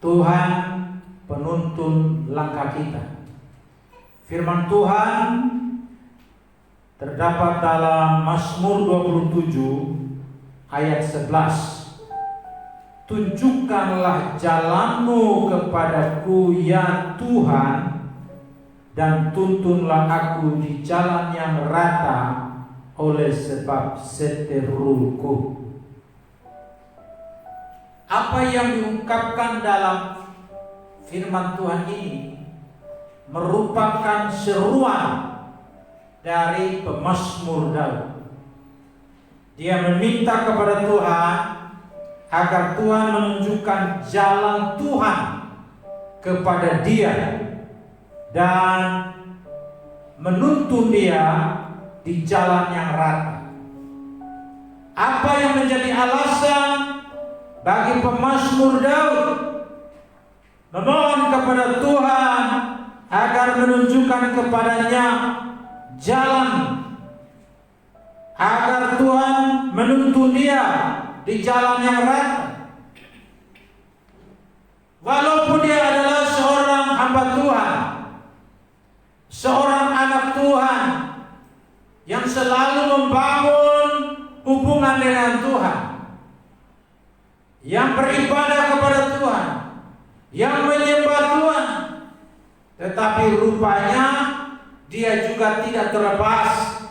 Tuhan penuntun langkah kita. Firman Tuhan terdapat dalam Mazmur 27 ayat 11. Tunjukkanlah jalanmu kepadaku ya Tuhan, dan tuntunlah aku di jalan yang rata oleh sebab seteruku. Apa yang diungkapkan dalam firman Tuhan ini merupakan seruan dari pemazmur Daud. Dia meminta kepada Tuhan agar Tuhan menunjukkan jalan Tuhan kepada dia dan menuntun dia di jalan yang rata. Apa yang menjadi alasan bagi pemazmur Daud memohon kepada Tuhan agar menunjukkan kepadanya jalan, agar Tuhan menuntun dia di jalan yang rata? Walaupun dia adalah seorang hamba Tuhan, seorang anak Tuhan yang selalu membangun hubungan dengan Tuhan, yang beribadah kepada Tuhan, yang menyembah Tuhan, tetapi rupanya dia juga tidak terlepas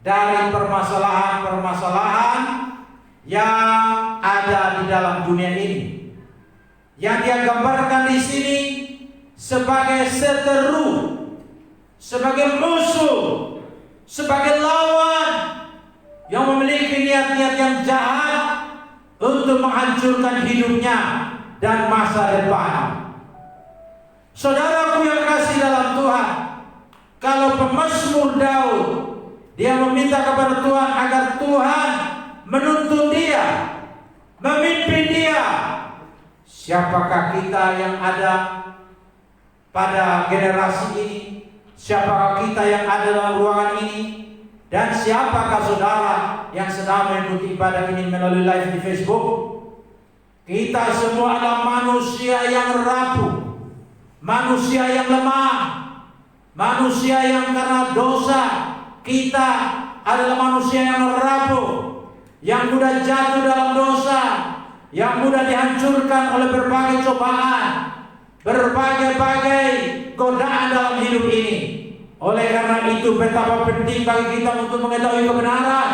dari permasalahan-permasalahan yang ada di dalam dunia ini, yang dia gambarkan di sini sebagai seteru, sebagai musuh, sebagai lawan yang memiliki niat-niat yang jahat untuk menghancurkan hidupnya dan masa depan. Saudaraku yang kasih dalam Tuhan, kalau pemazmur Daud dia meminta kepada Tuhan agar Tuhan menuntun dia, memimpin dia, siapakah kita yang ada pada generasi ini? Siapakah kita yang ada dalam ruangan ini? Dan siapakah saudara yang sedang mengikuti ibadah ini melalui live di Facebook? Kita semua adalah manusia yang rapuh, manusia yang lemah, manusia yang karena dosa kita adalah manusia yang rapuh, yang mudah jatuh dalam dosa, yang mudah dihancurkan oleh berbagai cobaan, berbagai godaan dalam hidup ini. Oleh karena itu betapa penting bagi kita untuk mengetahui kebenaran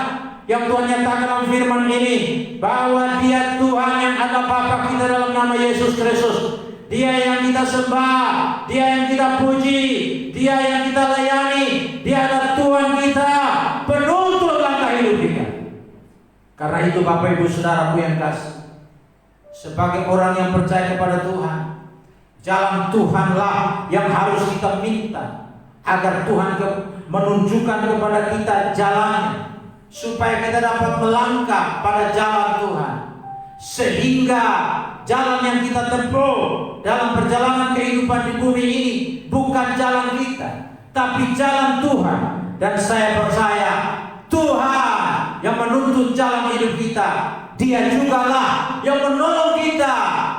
yang Tuhan nyatakan dalam firman ini, bahwa Dia Tuhan yang adalah Bapa kita dalam nama Yesus Kristus. Dia yang kita sembah, Dia yang kita puji, Dia yang kita layani. Dia adalah Tuhan kita, penuntun langkah hidup kita. Karena itu Bapak Ibu Saudaraku yang kasih, sebagai orang yang percaya kepada Tuhan, jalan Tuhanlah yang harus kita minta, agar Tuhan menunjukkan kepada kita jalannya, supaya kita dapat melangkah pada jalan Tuhan, sehingga jalan yang kita tempuh dalam perjalanan kehidupan di bumi ini bukan jalan kita, tapi jalan Tuhan. Dan saya percaya Tuhan yang menuntun jalan hidup kita, Dia jugalah yang menolong kita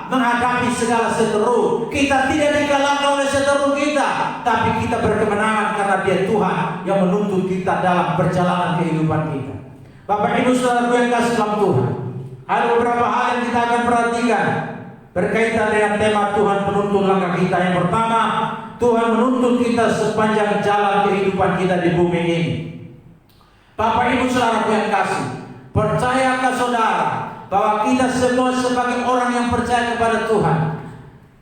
menghadapi segala seteru. Kita tidak dikalahkan oleh seteru kita, tapi kita berkemenangan karena Dia Tuhan yang menuntun kita dalam perjalanan kehidupan kita. Bapak Ibu Saudara yang kasih dalam Tuhan, ada beberapa hal yang kita akan perhatikan berkaitan dengan tema Tuhan penuntun langkah kita. Yang pertama, Tuhan menuntun kita sepanjang jalan kehidupan kita di bumi ini. Bapak Ibu Saudara yang kasih, percayakah saudara bahwa kita semua sebagai orang yang percaya kepada Tuhan,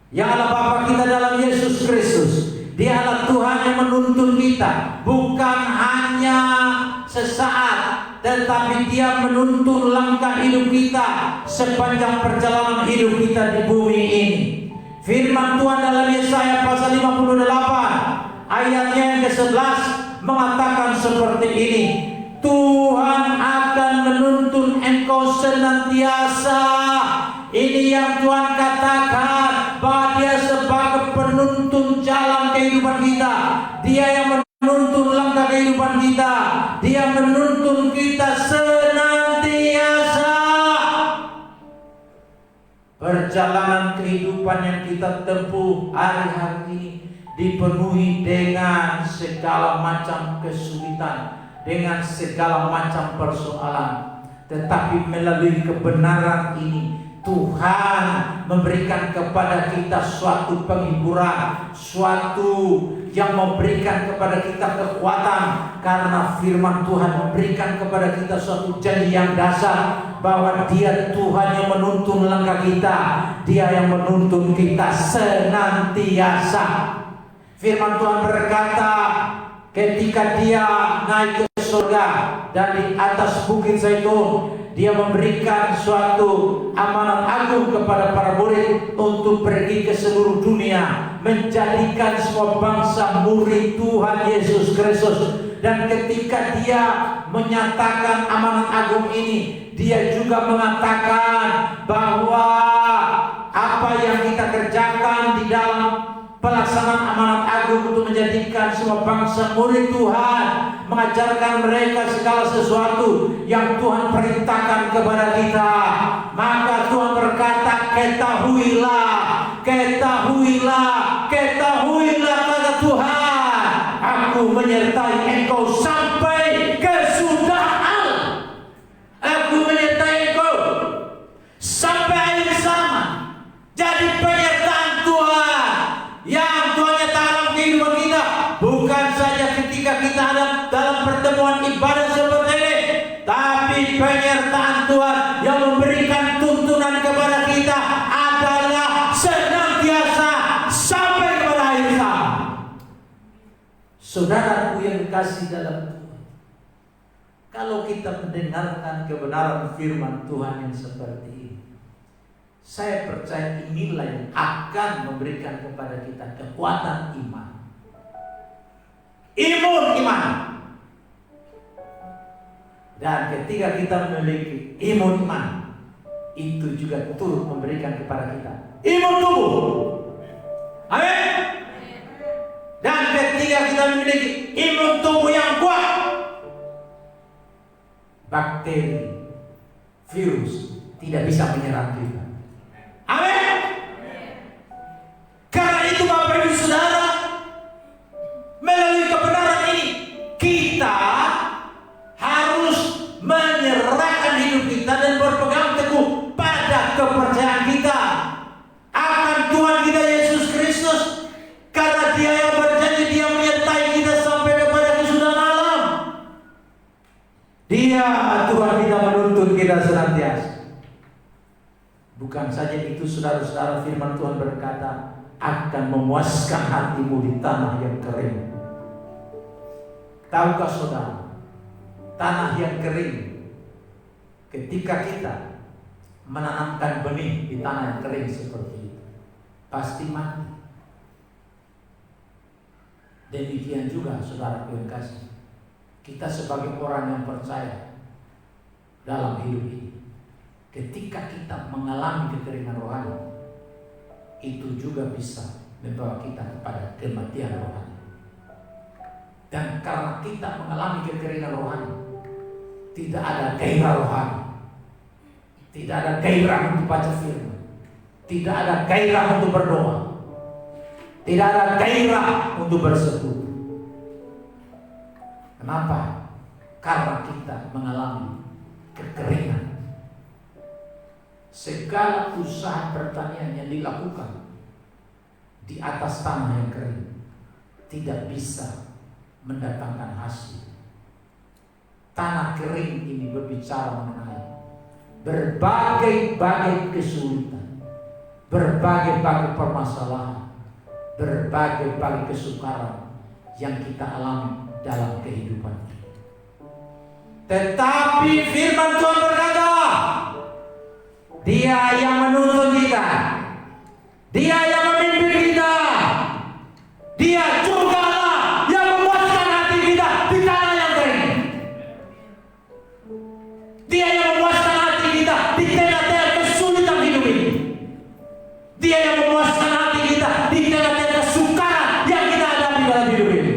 yang adalah Bapa kita dalam Yesus Kristus, Dia adalah Tuhan yang menuntun kita, bukan hanya sesaat, tetapi Dia menuntun langkah hidup kita sepanjang perjalanan hidup kita di bumi ini. Firman Tuhan dalam Yesaya pasal 58 ayatnya yang ke-11 mengatakan seperti ini, Tuhan akan menuntun engkau senantiasa. Ini yang Tuhan katakan, bahwa Dia sebagai penuntun jalan kehidupan kita. Dia yang menuntun langkah kehidupan kita. Dia menuntun kita senantiasa. Perjalanan kehidupan yang kita tempuh hari-hari ini dipenuhi dengan segala macam kesulitan, dengan segala macam persoalan. Tetapi melalui kebenaran ini Tuhan memberikan kepada kita suatu penghiburan, suatu yang memberikan kepada kita kekuatan, karena firman Tuhan memberikan kepada kita suatu janji yang dasar bahwa Dia Tuhan yang menuntun langkah kita, Dia yang menuntun kita senantiasa. Firman Tuhan berkata, ketika Dia naik ke surga dan di atas bukit Zaitun, Dia memberikan suatu amanat agung kepada para murid untuk pergi ke seluruh dunia, menjadikan semua bangsa murid Tuhan Yesus Kristus. Dan ketika Dia menyatakan amanat agung ini, Dia juga mengatakan bahwa apa yang kita kerjakan di dalam pelaksanaan amanat agung untuk menjadikan semua bangsa murid Tuhan, mengajarkan mereka segala sesuatu yang Tuhan perintahkan kepada kita. Maka Tuhan berkata, ketahuilah, ketahuilah, ketahuilah kata Tuhan, aku menyertai engkau sampai kesudahan. Aku menyertai engkau sampai akhir zaman. Jadi penyertaan Tuhan yang Tuhan nyatakan dalam kehidupan kita bukan saja ketika kita ada dalam pertemuan ibadah seperti ini, tapi penyertaan Tuhan yang memberikan tuntunan kepada kita adalah senantiasa sampai kepada akhir zaman. Saudaraku yang dikasihi dalam Tuhan, kalau kita mendengarkan kebenaran firman Tuhan yang seperti ini, saya percaya inilah yang akan memberikan kepada kita kekuatan iman. Imun iman. Dan ketika kita memiliki imun iman, itu juga turut memberikan kepada kita imun tubuh. Amin. Dan ketika kita memiliki imun tubuh yang kuat, bakteri, virus tidak bisa menyerang kita. Amin. Karena itu Bapak Ibu Saudara, melalui kebenaran ini kita harus menyerahkan hidup kita dan berpegang teguh pada kepercayaan kita akan Tuhan kita Yesus Kristus, karena Dia yang berjanji Dia menyertai kita sampai kepada kesudahan alam. Dia Tuhan kita menuntun kita senantiasa. Bukan saja itu saudara-saudara, firman Tuhan berkata akan memuaskan hatimu di tanah yang kering. Tahukah saudara, tanah yang kering, ketika kita menanamkan benih di tanah yang kering seperti itu, pasti mati. Demikian juga saudara yang kasih, kita sebagai orang yang percaya dalam hidup ini, ketika kita mengalami kekeringan rohani, itu juga bisa membawa kita kepada kematian rohani. Dan karena kita mengalami kekeringan rohani, tidak ada gairah rohani, tidak ada gairah untuk baca firman, tidak ada gairah untuk berdoa, tidak ada gairah untuk bersekutu. Kenapa? Karena kita mengalami kekeringan. Segala usaha pertanian yang dilakukan di atas tanah yang kering tidak bisa mendatangkan hasil. Tanah kering ini berbicara mengenai berbagai kesulitan, berbagai permasalahan, berbagai kesukaran yang kita alami dalam kehidupan ini. Tetapi firman Tuhan berkata, Dia yang menuntun kita, Dia yang memimpin kita, Dia juga yang memuaskan hati kita di tanah yang kering. Dia yang memuaskan hati kita di tengah-tengah kesulitan hidup ini. Dia yang memuaskan hati kita di tengah-tengah kesukaran yang kita hadapi dalam hidup ini.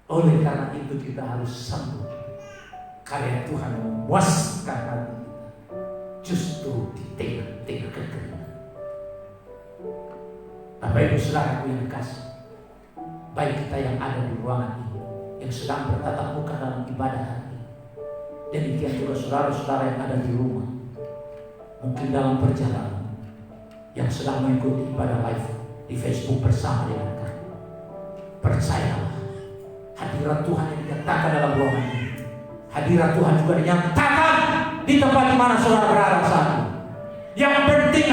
Oleh karena itu kita harus sambut karya Tuhan memuaskan hati kita justru di tengah-tengah kekeringan. Bapak Ibu Saudaraku yang dikasih, baik kita yang ada di ruangan ini, yang sedang bertatap muka dalam ibadah hari ini, demikian juga saudara-saudara yang ada di rumah, mungkin dalam perjalanan, yang sedang mengikuti ibadah live di Facebook bersama dengan kami. Percayalah, hadirat Tuhan yang dinyatakan dalam ruangan ini, hadirat Tuhan juga dinyatakan di tempat di mana saudara berada saat ini. Yang penting